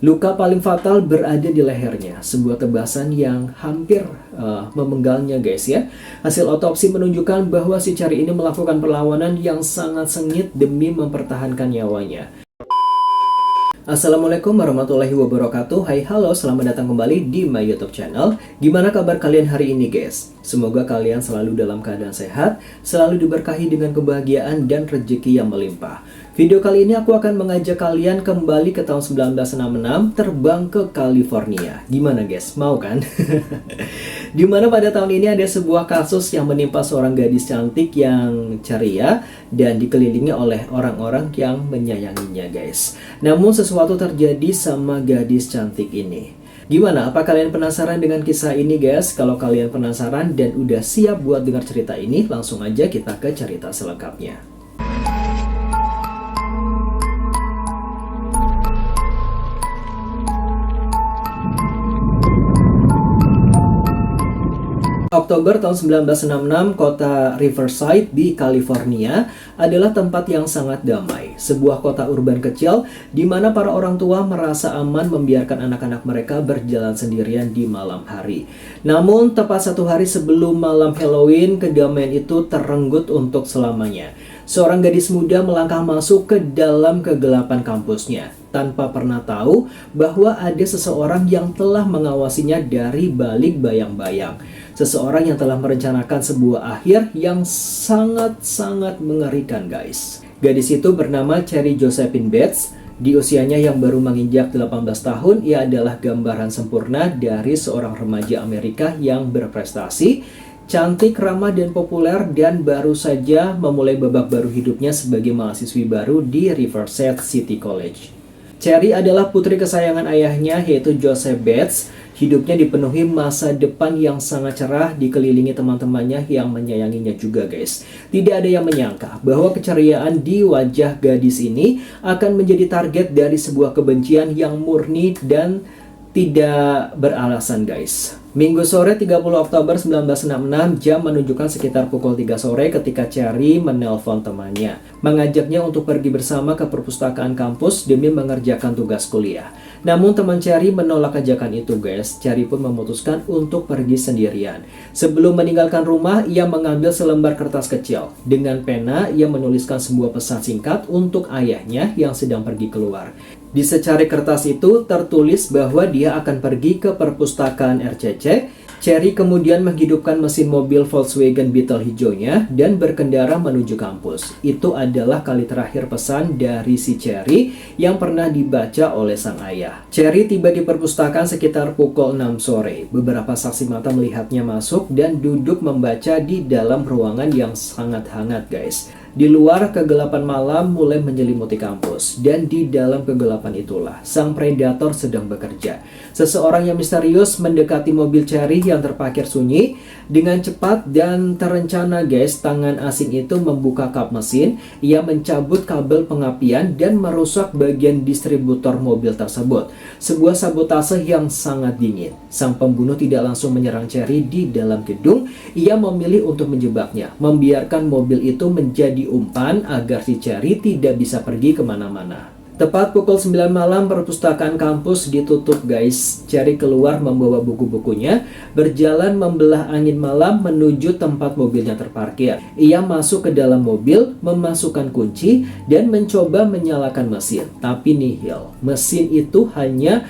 Luka paling fatal berada di lehernya, sebuah tebasan yang hampir memenggalnya guys ya. Hasil otopsi menunjukkan bahwa si Cherry ini melakukan perlawanan yang sangat sengit demi mempertahankan nyawanya. Assalamualaikum warahmatullahi wabarakatuh. Hai halo, selamat datang kembali di my YouTube channel. Gimana kabar kalian hari ini guys? Semoga kalian selalu dalam keadaan sehat, selalu diberkahi dengan kebahagiaan dan rezeki yang melimpah. Video kali ini aku akan mengajak kalian kembali ke tahun 1966, terbang ke California. Gimana guys? Mau kan? Dimana pada tahun ini ada sebuah kasus yang menimpa seorang gadis cantik yang ceria dan dikelilingi oleh orang-orang yang menyayanginya guys. Namun sesuatu terjadi sama gadis cantik ini. Gimana? Apa kalian penasaran dengan kisah ini guys? Kalau kalian penasaran dan udah siap buat dengar cerita ini, langsung aja kita ke cerita selengkapnya. Oktober tahun 1966, kota Riverside di California adalah tempat yang sangat damai. Sebuah kota urban kecil di mana para orang tua merasa aman membiarkan anak-anak mereka berjalan sendirian di malam hari. Namun, tepat satu hari sebelum malam Halloween, kedamaian itu terenggut untuk selamanya. Seorang gadis muda melangkah masuk ke dalam kegelapan kampusnya tanpa pernah tahu bahwa ada seseorang yang telah mengawasinya dari balik bayang-bayang. Seseorang yang telah merencanakan sebuah akhir yang sangat-sangat mengerikan guys. Gadis itu bernama Cherry Josephine Bates. Di usianya yang baru menginjak 18 tahun, ia adalah gambaran sempurna dari seorang remaja Amerika yang berprestasi, cantik, ramah, dan populer, dan baru saja memulai babak baru hidupnya sebagai mahasiswi baru di Riverside City College. Cherry adalah putri kesayangan ayahnya yaitu Joseph Bates. Hidupnya dipenuhi masa depan yang sangat cerah, dikelilingi teman-temannya yang menyayanginya juga guys. Tidak ada yang menyangka bahwa keceriaan di wajah gadis ini akan menjadi target dari sebuah kebencian yang murni dan tidak beralasan guys. Minggu sore 30 Oktober 1966, jam menunjukkan sekitar pukul 3 sore ketika Cherry menelpon temannya, mengajaknya untuk pergi bersama ke perpustakaan kampus demi mengerjakan tugas kuliah. Namun teman Cherry menolak ajakan itu guys. Cherry pun memutuskan untuk pergi sendirian. Sebelum meninggalkan rumah, ia mengambil selembar kertas kecil. Dengan pena, ia menuliskan sebuah pesan singkat untuk ayahnya yang sedang pergi keluar. Di secari kertas itu tertulis bahwa dia akan pergi ke perpustakaan RCC. Cherry kemudian menghidupkan mesin mobil Volkswagen Beetle hijaunya dan berkendara menuju kampus. Itu adalah kali terakhir pesan dari si Cherry yang pernah dibaca oleh sang ayah. Cherry tiba di perpustakaan sekitar pukul 6 sore. Beberapa saksi mata melihatnya masuk dan duduk membaca di dalam ruangan yang sangat hangat guys. Di luar, kegelapan malam mulai menyelimuti kampus, dan di dalam kegelapan itulah sang predator sedang bekerja. Seseorang yang misterius mendekati mobil Cherry yang terparkir sunyi. Dengan cepat dan terencana guys, tangan asing itu membuka kap mesin. Ia mencabut kabel pengapian dan merusak bagian distributor mobil tersebut. Sebuah sabotase yang sangat dingin. Sang pembunuh tidak langsung menyerang Cherry di dalam gedung. Ia memilih untuk menjebaknya, membiarkan mobil itu menjadi umpan agar si Cherry tidak bisa pergi kemana-mana. Tepat pukul 9 malam, perpustakaan kampus ditutup guys. Cherry keluar membawa buku-bukunya, berjalan membelah angin malam menuju tempat mobilnya terparkir. Ia masuk ke dalam mobil, memasukkan kunci, dan mencoba menyalakan mesin. Tapi nihil, mesin itu hanya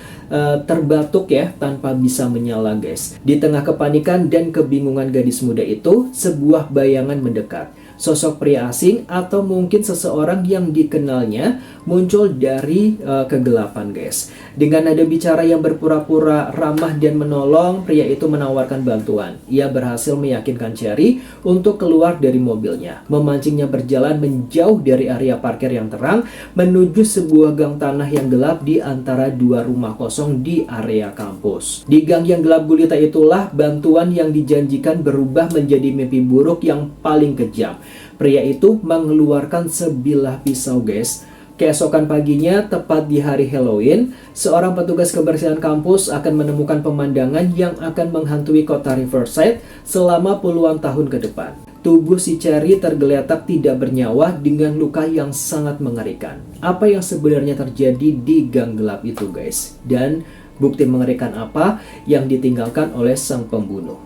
terbatuk ya, tanpa bisa menyala guys. Di tengah kepanikan dan kebingungan gadis muda itu, sebuah bayangan mendekat. Sosok pria asing atau mungkin seseorang yang dikenalnya muncul dari kegelapan guys. Dengan nada bicara yang berpura-pura ramah dan menolong, pria itu menawarkan bantuan. Ia berhasil meyakinkan Cherry untuk keluar dari mobilnya, memancingnya berjalan menjauh dari area parkir yang terang menuju sebuah gang tanah yang gelap di antara dua rumah kosong di area kampus. Di gang yang gelap gulita itulah bantuan yang dijanjikan berubah menjadi mimpi buruk yang paling kejam. Pria itu mengeluarkan sebilah pisau guys. Keesokan paginya, tepat di hari Halloween, seorang petugas kebersihan kampus akan menemukan pemandangan yang akan menghantui kota Riverside selama puluhan tahun ke depan. tubuh si Cherry tergeletak tidak bernyawa dengan luka yang sangat mengerikan. Apa yang sebenarnya terjadi di gang gelap itu guys? Dan bukti mengerikan apa yang ditinggalkan oleh sang pembunuh?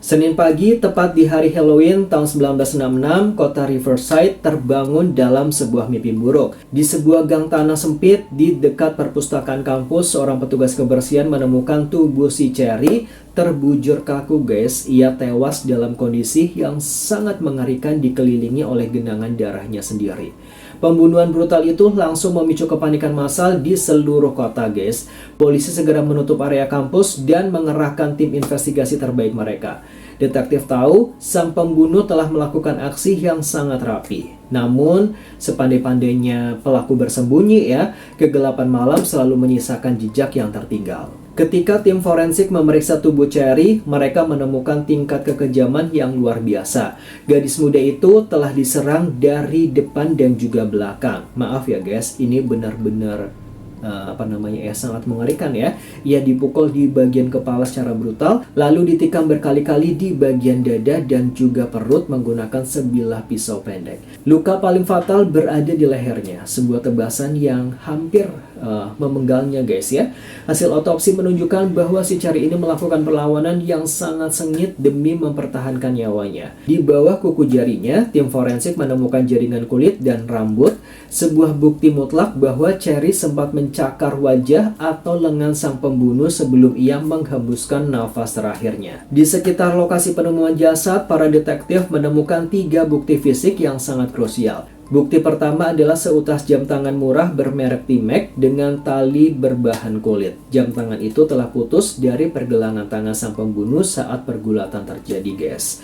Senin pagi, tepat di hari Halloween tahun 1966, kota Riverside terbangun dalam sebuah mimpi buruk. Di sebuah gang tanah sempit di dekat perpustakaan kampus, seorang petugas kebersihan menemukan tubuh si Cherry terbujur kaku guys. Ia tewas dalam kondisi yang sangat mengerikan dikelilingi oleh genangan darahnya sendiri. Pembunuhan brutal itu langsung memicu kepanikan massal di seluruh kota guys. Polisi segera menutup area kampus dan mengerahkan tim investigasi terbaik mereka. Detektif tahu sang pembunuh telah melakukan aksi yang sangat rapi. Namun, sepandai-pandainya pelaku bersembunyi ya, kegelapan malam selalu menyisakan jejak yang tertinggal. Ketika tim forensik memeriksa tubuh Cherry, mereka menemukan tingkat kekejaman yang luar biasa. Gadis muda itu telah diserang dari depan dan juga belakang. Maaf ya guys, ini benar-benar sangat mengerikan ya. Ia dipukul di bagian kepala secara brutal, lalu ditikam berkali-kali di bagian dada dan juga perut menggunakan sebilah pisau pendek. Luka paling fatal berada di lehernya, sebuah tebasan yang hampir memenggalnya guys ya. Hasil otopsi menunjukkan bahwa si Cherry ini melakukan perlawanan yang sangat sengit demi mempertahankan nyawanya. Di bawah kuku jarinya, tim forensik menemukan jaringan kulit dan rambut, sebuah bukti mutlak bahwa Cherry sempat mencakar wajah atau lengan sang pembunuh sebelum ia menghembuskan nafas terakhirnya. Di sekitar lokasi penemuan jasad, para detektif menemukan 3 bukti fisik yang sangat krusial. Bukti pertama adalah seutas jam tangan murah bermerek Timex dengan tali berbahan kulit. Jam tangan itu telah putus dari pergelangan tangan sang pembunuh saat pergulatan terjadi guys.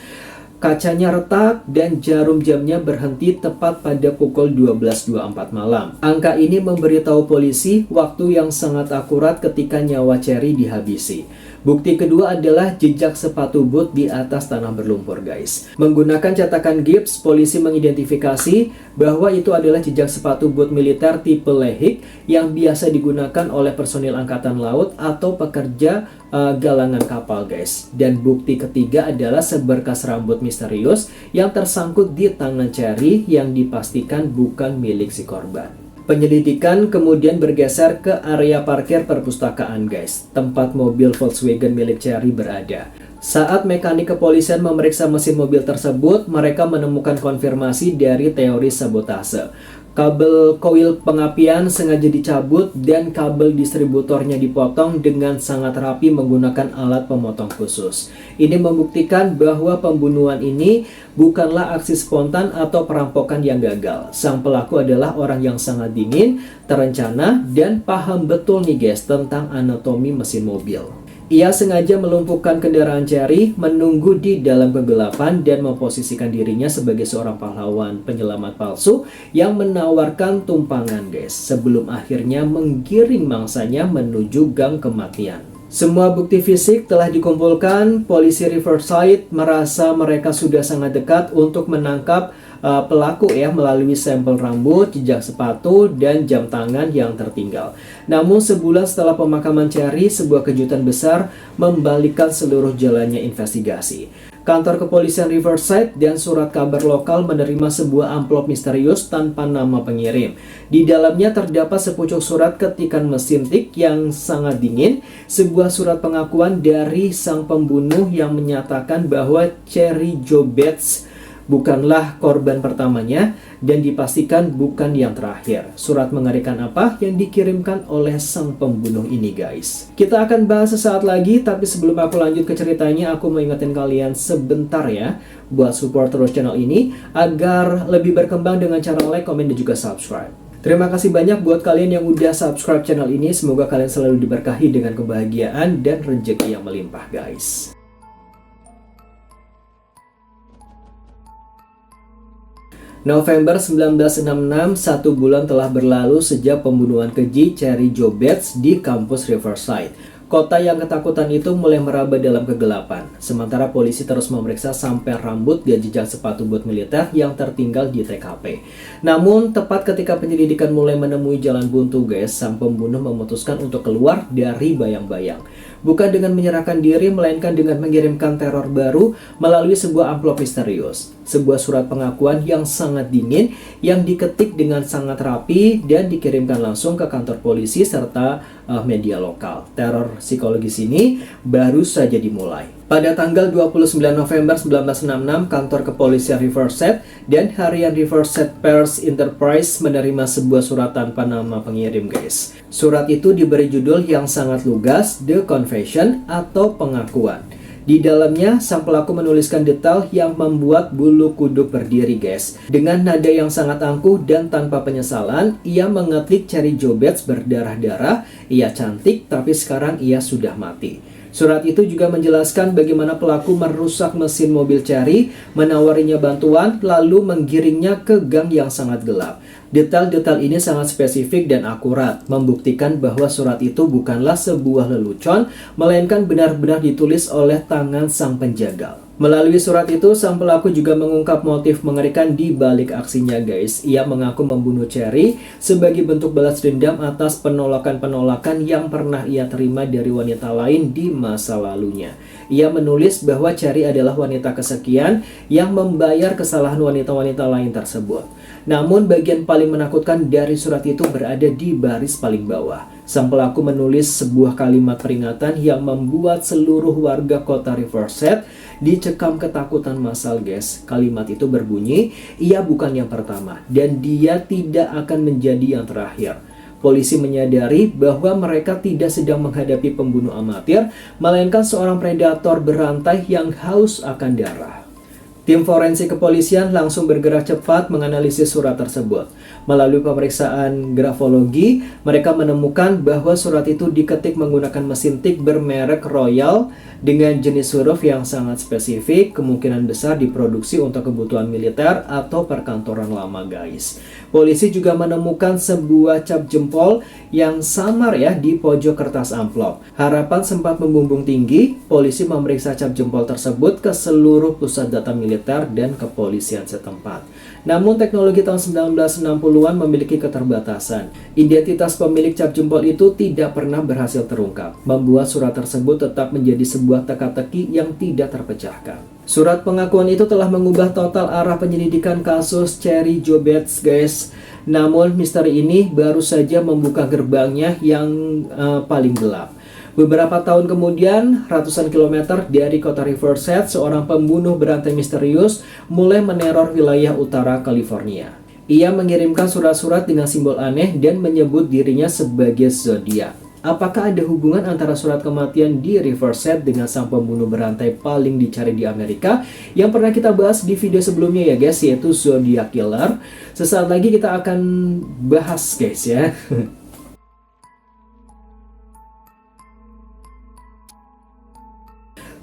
Kacanya retak dan jarum jamnya berhenti tepat pada pukul 12.24 malam. Angka ini memberitahu polisi waktu yang sangat akurat ketika nyawa Cherry dihabisi. Bukti kedua adalah jejak sepatu boot di atas tanah berlumpur guys. Menggunakan cetakan gips, polisi mengidentifikasi bahwa itu adalah jejak sepatu boot militer tipe Lehigh yang biasa digunakan oleh personil angkatan laut atau pekerja galangan kapal guys. Dan bukti ketiga adalah seberkas rambut misterius yang tersangkut di tangan Cherry yang dipastikan bukan milik si korban. Penyelidikan kemudian bergeser ke area parkir perpustakaan guys, tempat mobil Volkswagen milik Cherry berada. Saat mekanik kepolisian memeriksa mesin mobil tersebut, mereka menemukan konfirmasi dari teori sabotase. Kabel koil pengapian sengaja dicabut dan kabel distributornya dipotong dengan sangat rapi menggunakan alat pemotong khusus. Ini membuktikan bahwa pembunuhan ini bukanlah aksi spontan atau perampokan yang gagal. Sang pelaku adalah orang yang sangat dingin, terencana, dan paham betul nih guys tentang anatomi mesin mobil. Ia sengaja melumpuhkan kendaraan Cherry, menunggu di dalam kegelapan dan memposisikan dirinya sebagai seorang pahlawan penyelamat palsu yang menawarkan tumpangan guys, sebelum akhirnya menggiring mangsanya menuju gang kematian. Semua bukti fisik telah dikumpulkan, polisi Riverside merasa mereka sudah sangat dekat untuk menangkap pelaku ya melalui sampel rambut, jejak sepatu, dan jam tangan yang tertinggal. Namun sebulan setelah pemakaman Cherry, sebuah kejutan besar membalikkan seluruh jalannya investigasi. Kantor kepolisian Riverside dan surat kabar lokal menerima sebuah amplop misterius tanpa nama pengirim. Di dalamnya terdapat sepucuk surat ketikan mesin tik yang sangat dingin, sebuah surat pengakuan dari sang pembunuh yang menyatakan bahwa Cherry Jo Bates bukanlah korban pertamanya dan dipastikan bukan yang terakhir. Surat mengerikan apa yang dikirimkan oleh sang pembunuh ini guys? Kita akan bahas sesaat lagi, tapi sebelum aku lanjut ke ceritanya, aku mau ingetin kalian sebentar ya, buat support terus channel ini agar lebih berkembang dengan cara like, komen, dan juga subscribe. Terima kasih banyak buat kalian yang udah subscribe channel ini. Semoga kalian selalu diberkahi dengan kebahagiaan dan rezeki yang melimpah guys. November 1966, 1 bulan telah berlalu sejak pembunuhan keji Cherry Jo Bates di kampus Riverside. Kota yang ketakutan itu mulai meraba dalam kegelapan, sementara polisi terus memeriksa sampai rambut dan jejak sepatu bot militer yang tertinggal di TKP. Namun, tepat ketika penyelidikan mulai menemui jalan buntu, guys, sang pembunuh memutuskan untuk keluar dari bayang-bayang. Bukan dengan menyerahkan diri, melainkan dengan mengirimkan teror baru melalui sebuah amplop misterius. Sebuah surat pengakuan yang sangat dingin, yang diketik dengan sangat rapi dan dikirimkan langsung ke kantor polisi serta media lokal. Teror psikologis ini baru saja dimulai. Pada tanggal 29 November 1966, kantor kepolisian Riverside dan harian Riverside Press Enterprise menerima sebuah surat tanpa nama pengirim, guys. Surat itu diberi judul yang sangat lugas, The Confession atau pengakuan. Di dalamnya, sang pelaku menuliskan detail yang membuat bulu kuduk berdiri, guys. Dengan nada yang sangat angkuh dan tanpa penyesalan, ia mengetik Cherry Jo Bates berdarah-darah. Ia cantik, tapi sekarang ia sudah mati. Surat itu juga menjelaskan bagaimana pelaku merusak mesin mobil Cherry, menawarinya bantuan, lalu menggiringnya ke gang yang sangat gelap. Detail-detail ini sangat spesifik dan akurat, membuktikan bahwa surat itu bukanlah sebuah lelucon, melainkan benar-benar ditulis oleh tangan sang penjagal. Melalui surat itu, sang pelaku juga mengungkap motif mengerikan di balik aksinya, guys. Ia mengaku membunuh Cherry sebagai bentuk balas dendam atas penolakan-penolakan yang pernah ia terima dari wanita lain di masa lalunya. Ia menulis bahwa Cherry adalah wanita kesekian yang membayar kesalahan wanita-wanita lain tersebut. Namun bagian paling menakutkan dari surat itu berada di baris paling bawah. Sang pelaku menulis sebuah kalimat peringatan yang membuat seluruh warga kota Riverside dicekam ketakutan massal, guys. Kalimat itu berbunyi, ia bukan yang pertama dan dia tidak akan menjadi yang terakhir. Polisi menyadari bahwa mereka tidak sedang menghadapi pembunuh amatir, melainkan seorang predator berantai yang haus akan darah. Tim forensik kepolisian langsung bergerak cepat menganalisis surat tersebut. Melalui pemeriksaan grafologi, mereka menemukan bahwa surat itu diketik menggunakan mesin tik bermerek Royal dengan jenis huruf yang sangat spesifik, kemungkinan besar diproduksi untuk kebutuhan militer atau perkantoran lama, guys. Polisi juga menemukan sebuah cap jempol yang samar ya di pojok kertas amplop. Harapan sempat membumbung tinggi, polisi memeriksa cap jempol tersebut ke seluruh pusat data militer dan kepolisian setempat. Namun teknologi tahun 1960-an memiliki keterbatasan. Identitas pemilik cap jempol itu tidak pernah berhasil terungkap, membuat surat tersebut tetap menjadi sebuah teka-teki yang tidak terpecahkan. Surat pengakuan itu telah mengubah total arah penyelidikan kasus Cherry Jo Bates, guys. Namun misteri ini baru saja membuka gerbangnya yang paling gelap. Beberapa tahun kemudian, ratusan kilometer dari kota Riverside, seorang pembunuh berantai misterius mulai meneror wilayah utara California. Ia mengirimkan surat-surat dengan simbol aneh dan menyebut dirinya sebagai Zodiac. Apakah ada hubungan antara surat kematian di Riverside dengan sang pembunuh berantai paling dicari di Amerika yang pernah kita bahas di video sebelumnya ya, guys, yaitu Zodiac Killer? Sesaat lagi kita akan bahas, guys, ya.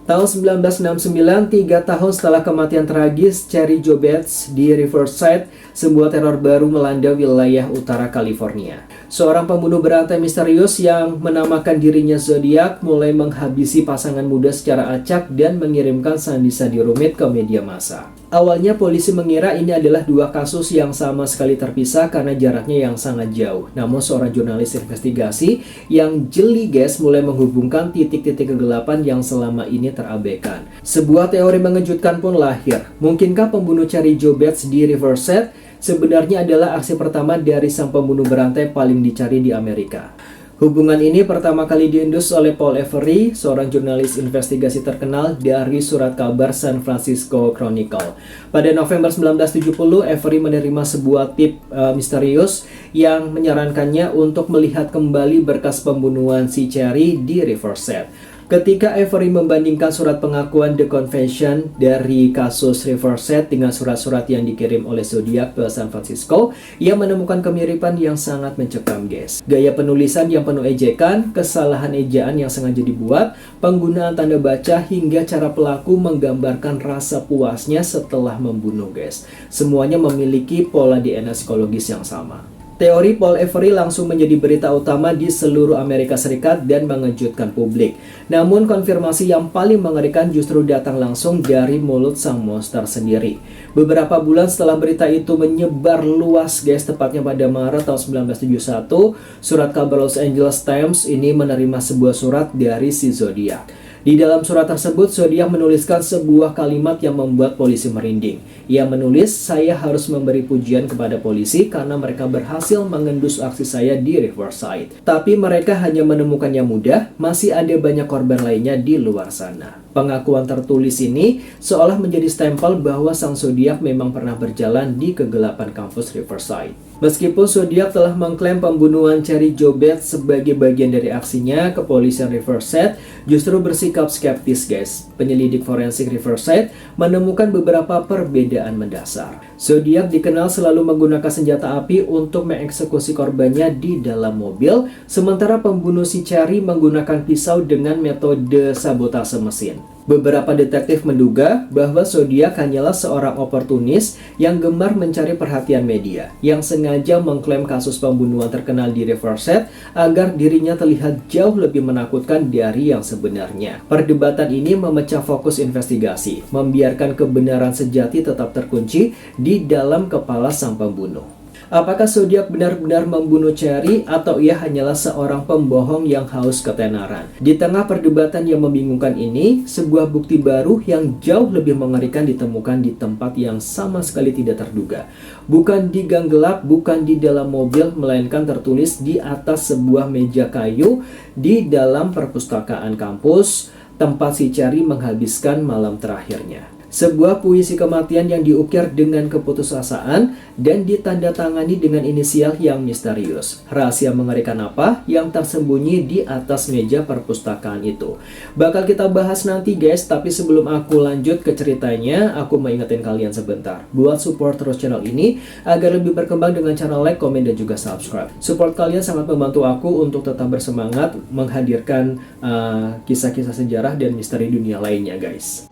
Tahun 1969, 3 tahun setelah kematian tragis Cherry Jo Bates di Riverside, sebuah teror baru melanda wilayah utara California. Seorang pembunuh berantai misterius yang menamakan dirinya Zodiac mulai menghabisi pasangan muda secara acak dan mengirimkan sandi-sandi rumit ke media massa. Awalnya polisi mengira ini adalah dua kasus yang sama sekali terpisah karena jaraknya yang sangat jauh. Namun seorang jurnalis investigasi yang jeli, guys, mulai menghubungkan titik-titik kegelapan yang selama ini terabaikan. Sebuah teori mengejutkan pun lahir. Mungkinkah pembunuh Cherry Jo Bates di Riverside sebenarnya adalah aksi pertama dari sang pembunuh berantai paling dicari di Amerika? Hubungan ini pertama kali diendus oleh Paul Avery, seorang jurnalis investigasi terkenal dari surat kabar San Francisco Chronicle. Pada November 1970, Avery menerima sebuah tip misterius yang menyarankannya untuk melihat kembali berkas pembunuhan si Cherry di Riverside. Ketika Avery membandingkan surat pengakuan The Confession dari kasus Riverside dengan surat-surat yang dikirim oleh Zodiac ke San Francisco, ia menemukan kemiripan yang sangat mencekam, guys. Gaya penulisan yang penuh ejekan, kesalahan ejaan yang sengaja dibuat, penggunaan tanda baca, hingga cara pelaku menggambarkan rasa puasnya setelah membunuh, guys. Semuanya memiliki pola DNA psikologis yang sama. Teori Paul Avery langsung menjadi berita utama di seluruh Amerika Serikat dan mengejutkan publik. Namun konfirmasi yang paling mengerikan justru datang langsung dari mulut sang monster sendiri. Beberapa bulan setelah berita itu menyebar luas guys, tepatnya pada Maret tahun 1971, surat kabar Los Angeles Times ini menerima sebuah surat dari si Zodiac. Di dalam surat tersebut, Zodiac menuliskan sebuah kalimat yang membuat polisi merinding. Ia menulis, "Saya harus memberi pujian kepada polisi karena mereka berhasil mengendus aksi saya di Riverside. Tapi mereka hanya menemukannya mudah, masih ada banyak korban lainnya di luar sana." Pengakuan tertulis ini seolah menjadi stempel bahwa sang Zodiac memang pernah berjalan di kegelapan kampus Riverside. Meskipun Zodiac telah mengklaim pembunuhan Cheri Jo Bates sebagai bagian dari aksinya, kepolisian Riverside justru bersikap skeptis guys. Penyelidik forensik Riverside menemukan beberapa perbedaan mendasar. Zodiac dikenal selalu menggunakan senjata api untuk mengeksekusi korbannya di dalam mobil, sementara pembunuh si Cheri menggunakan pisau dengan metode sabotase mesin. Beberapa detektif menduga bahwa Zodiac hanyalah seorang oportunis yang gemar mencari perhatian media, yang sengaja mengklaim kasus pembunuhan terkenal di Riverside agar dirinya terlihat jauh lebih menakutkan dari yang sebenarnya. Perdebatan ini memecah fokus investigasi, membiarkan kebenaran sejati tetap terkunci di dalam kepala sang pembunuh. Apakah Zodiac benar-benar membunuh Cheri atau ia hanyalah seorang pembohong yang haus ketenaran? Di tengah perdebatan yang membingungkan ini, sebuah bukti baru yang jauh lebih mengerikan ditemukan di tempat yang sama sekali tidak terduga. Bukan di gang gelap, bukan di dalam mobil, melainkan tertulis di atas sebuah meja kayu di dalam perpustakaan kampus tempat si Cheri menghabiskan malam terakhirnya. Sebuah puisi kematian yang diukir dengan keputusasaan dan ditandatangani dengan inisial yang misterius. Rahasia mengerikan apa yang tersembunyi di atas meja perpustakaan itu? Bakal kita bahas nanti guys, tapi sebelum aku lanjut ke ceritanya, aku mau ingetin kalian sebentar. Buat support terus channel ini agar lebih berkembang dengan cara like, komen, dan juga subscribe. Support kalian sangat membantu aku untuk tetap bersemangat menghadirkan kisah-kisah sejarah dan misteri dunia lainnya guys.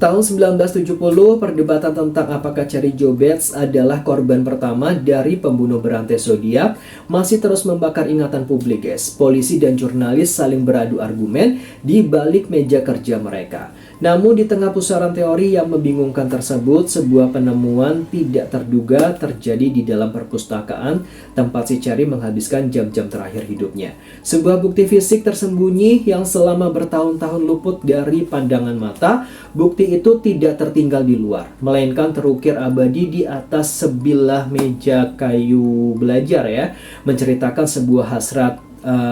Tahun 1970, perdebatan tentang apakah Cheri Jo Bates adalah korban pertama dari pembunuh berantai Zodiac masih terus membakar ingatan publik guys. Polisi dan jurnalis saling beradu argumen di balik meja kerja mereka. Namun di tengah pusaran teori yang membingungkan tersebut, sebuah penemuan tidak terduga terjadi di dalam perpustakaan tempat si Cheri menghabiskan jam-jam terakhir hidupnya. Sebuah bukti fisik tersembunyi yang selama bertahun-tahun luput dari pandangan mata. Bukti itu tidak tertinggal di luar, melainkan terukir abadi di atas sebilah meja kayu belajar ya, menceritakan sebuah hasrat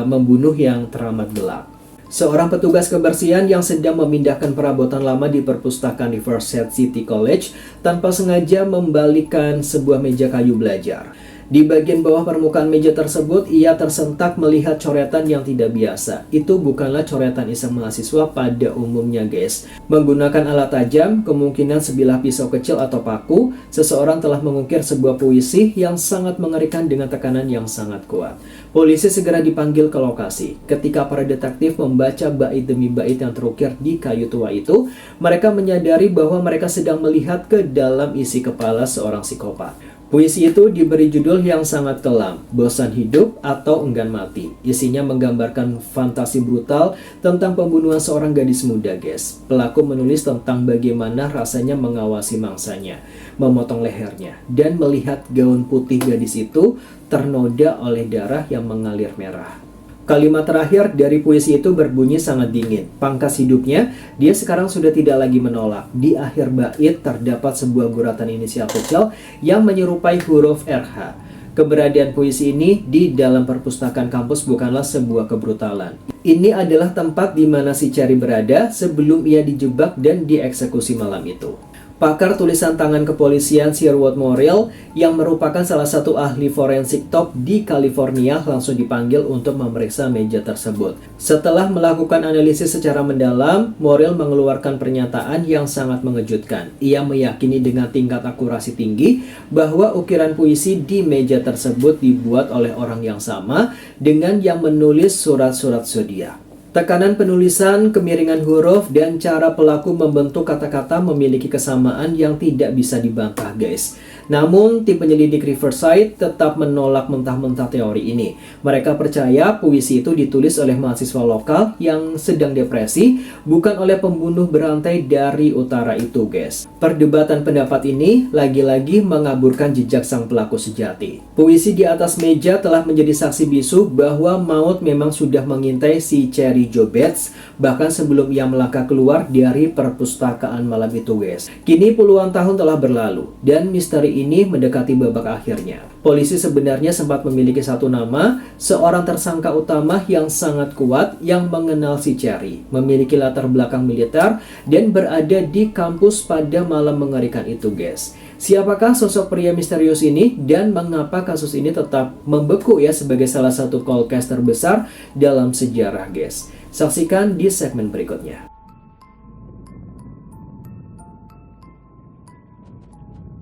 membunuh yang teramat gelap. Seorang petugas kebersihan yang sedang memindahkan perabotan lama di perpustakaan Riverside City College tanpa sengaja membalikkan sebuah meja kayu belajar. Di bagian bawah permukaan meja tersebut, ia tersentak melihat coretan yang tidak biasa. Itu bukanlah coretan iseng mahasiswa pada umumnya guys. Menggunakan alat tajam, kemungkinan sebilah pisau kecil atau paku, seseorang telah mengukir sebuah puisi yang sangat mengerikan dengan tekanan yang sangat kuat. Polisi segera dipanggil ke lokasi. Ketika para detektif membaca bait demi bait yang terukir di kayu tua itu, mereka menyadari bahwa mereka sedang melihat ke dalam isi kepala seorang psikopat. Puisi itu diberi judul yang sangat kelam, Bosan Hidup atau Enggan Mati. Isinya menggambarkan fantasi brutal tentang pembunuhan seorang gadis muda guys. Pelaku menulis tentang bagaimana rasanya mengawasi mangsanya, memotong lehernya, dan melihat gaun putih gadis itu ternoda oleh darah yang mengalir merah. Kalimat terakhir dari puisi itu berbunyi sangat dingin. Pangkas hidupnya, dia sekarang sudah tidak lagi menolak. Di akhir bait terdapat sebuah guratan inisial kecil yang menyerupai huruf RH. Keberadaan puisi ini di dalam perpustakaan kampus bukanlah sebuah kebrutalan. Ini adalah tempat di mana si Cheri berada sebelum ia dijebak dan dieksekusi malam itu. Pakar tulisan tangan kepolisian Sherwood Morrill yang merupakan salah satu ahli forensik top di California langsung dipanggil untuk memeriksa meja tersebut. Setelah melakukan analisis secara mendalam, Morrill mengeluarkan pernyataan yang sangat mengejutkan. Ia meyakini dengan tingkat akurasi tinggi bahwa ukiran puisi di meja tersebut dibuat oleh orang yang sama dengan yang menulis surat-surat Zodiac. Tekanan penulisan, kemiringan huruf, dan cara pelaku membentuk kata-kata memiliki kesamaan yang tidak bisa dibantah, guys. Namun, tim penyelidik Riverside tetap menolak mentah-mentah teori ini. Mereka percaya puisi itu ditulis oleh mahasiswa lokal yang sedang depresi, bukan oleh pembunuh berantai dari utara itu, guys. Perdebatan pendapat ini lagi-lagi mengaburkan jejak sang pelaku sejati. Puisi di atas meja telah menjadi saksi bisu bahwa maut memang sudah mengintai si Cherry Jo Betts, bahkan sebelum ia melangkah keluar dari perpustakaan malam itu, guys. Kini puluhan tahun telah berlalu, dan misteri ini mendekati babak akhirnya. Polisi sebenarnya sempat memiliki satu nama, seorang tersangka utama yang sangat kuat yang mengenal si Cherry, memiliki latar belakang militer, dan berada di kampus pada malam mengerikan itu, guys. Siapakah sosok pria misterius ini dan mengapa kasus ini tetap membeku ya sebagai salah satu cold case terbesar dalam sejarah, guys? Saksikan di segmen berikutnya.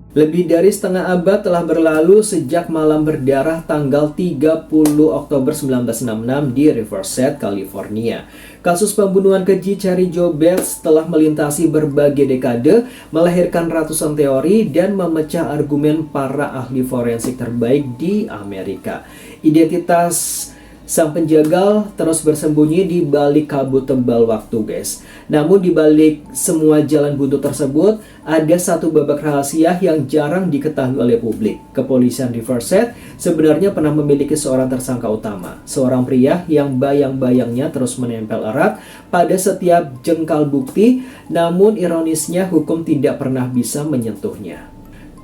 Lebih dari setengah abad telah berlalu sejak malam berdarah tanggal 30 Oktober 1966 di Riverside, California. Kasus pembunuhan keji Cherry Jo Betts telah melintasi berbagai dekade, melahirkan ratusan teori, dan memecah argumen para ahli forensik terbaik di Amerika. Identitas sang penjagal terus bersembunyi di balik kabut tebal waktu, guys. Namun di balik semua jalan buntu tersebut, ada satu babak rahasia yang jarang diketahui oleh publik. Kepolisian Riverside sebenarnya pernah memiliki seorang tersangka utama, seorang pria yang bayang-bayangnya terus menempel erat pada setiap jengkal bukti, namun ironisnya hukum tidak pernah bisa menyentuhnya.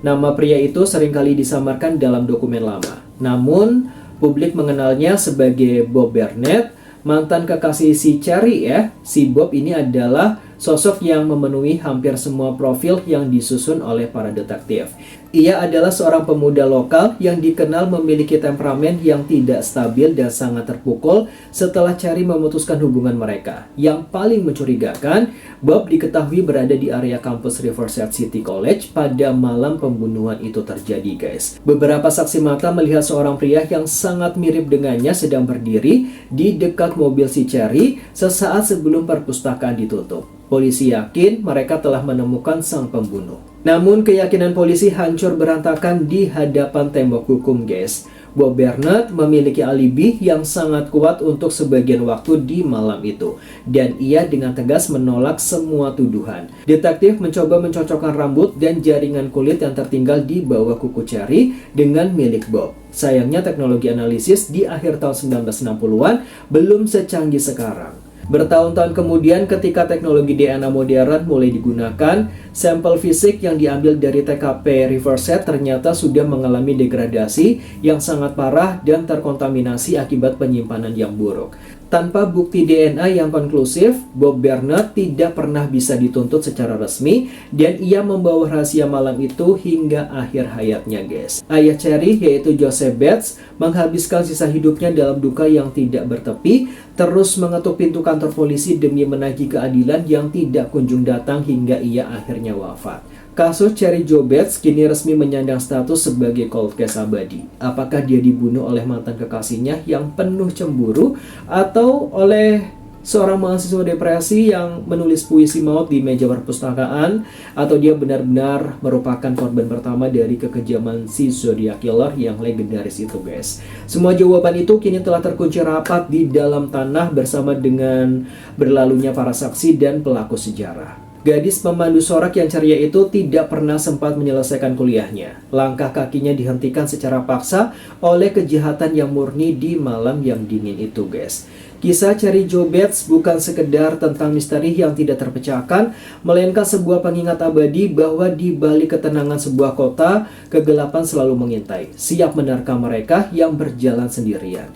Nama pria itu seringkali disamarkan dalam dokumen lama, namun publik mengenalnya sebagai Bob Barnett, mantan kekasih si Cherry ya. Si Bob ini adalah sosok yang memenuhi hampir semua profil yang disusun oleh para detektif. Ia adalah seorang pemuda lokal yang dikenal memiliki temperamen yang tidak stabil dan sangat terpukul setelah Cherry memutuskan hubungan mereka. Yang paling mencurigakan, Bob diketahui berada di area kampus Riverside City College pada malam pembunuhan itu terjadi, guys. Beberapa saksi mata melihat seorang pria yang sangat mirip dengannya sedang berdiri di dekat mobil si Cherry sesaat sebelum perpustakaan ditutup. Polisi yakin mereka telah menemukan sang pembunuh. Namun keyakinan polisi hancur berantakan di hadapan tembok hukum, guys. Bob Barnett memiliki alibi yang sangat kuat untuk sebagian waktu di malam itu, dan ia dengan tegas menolak semua tuduhan. Detektif mencoba mencocokkan rambut dan jaringan kulit yang tertinggal di bawah kuku Cherry dengan milik Bob. Sayangnya teknologi analisis di akhir tahun 1960-an belum secanggih sekarang. Bertahun-tahun kemudian ketika teknologi DNA modern mulai digunakan, sampel fisik yang diambil dari TKP Riverside ternyata sudah mengalami degradasi yang sangat parah dan terkontaminasi akibat penyimpanan yang buruk. Tanpa bukti DNA yang konklusif, Bob Barnett tidak pernah bisa dituntut secara resmi dan ia membawa rahasia malam itu hingga akhir hayatnya, guys. Ayah Cherry yaitu Joseph Betts menghabiskan sisa hidupnya dalam duka yang tidak bertepi, terus mengetuk pintu kantor polisi demi menagih keadilan yang tidak kunjung datang hingga ia akhirnya wafat. Kasus Cherry Jo Betts kini resmi menyandang status sebagai cold case abadi. Apakah dia dibunuh oleh mantan kekasihnya yang penuh cemburu atau oleh seorang mahasiswa depresi yang menulis puisi maut di meja perpustakaan, atau dia benar-benar merupakan korban pertama dari kekejaman si Zodiac Killer yang legendaris itu, guys. Semua jawaban itu kini telah terkunci rapat di dalam tanah bersama dengan berlalunya para saksi dan pelaku sejarah. Gadis pemandu sorak yang ceria itu tidak pernah sempat menyelesaikan kuliahnya. Langkah kakinya dihentikan secara paksa oleh kejahatan yang murni di malam yang dingin itu, guys. Kisah Cherry Jo Betts bukan sekedar tentang misteri yang tidak terpecahkan, melainkan sebuah pengingat abadi bahwa di balik ketenangan sebuah kota, kegelapan selalu mengintai, siap menerkam mereka yang berjalan sendirian.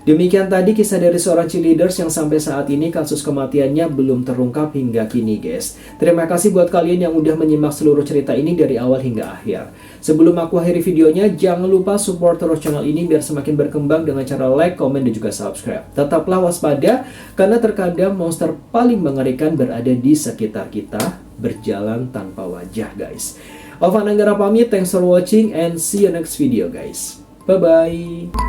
Demikian tadi kisah dari seorang cheerleaders yang sampai saat ini kasus kematiannya belum terungkap hingga kini, guys. Terima kasih buat kalian yang udah menyimak seluruh cerita ini dari awal hingga akhir. Sebelum aku akhiri videonya, jangan lupa support terus channel ini biar semakin berkembang dengan cara like, komen, dan juga subscribe. Tetaplah waspada, karena terkadang monster paling mengerikan berada di sekitar kita, berjalan tanpa wajah, guys. Ovan Anggara pamit, thanks for watching, and see you next video, guys. Bye-bye.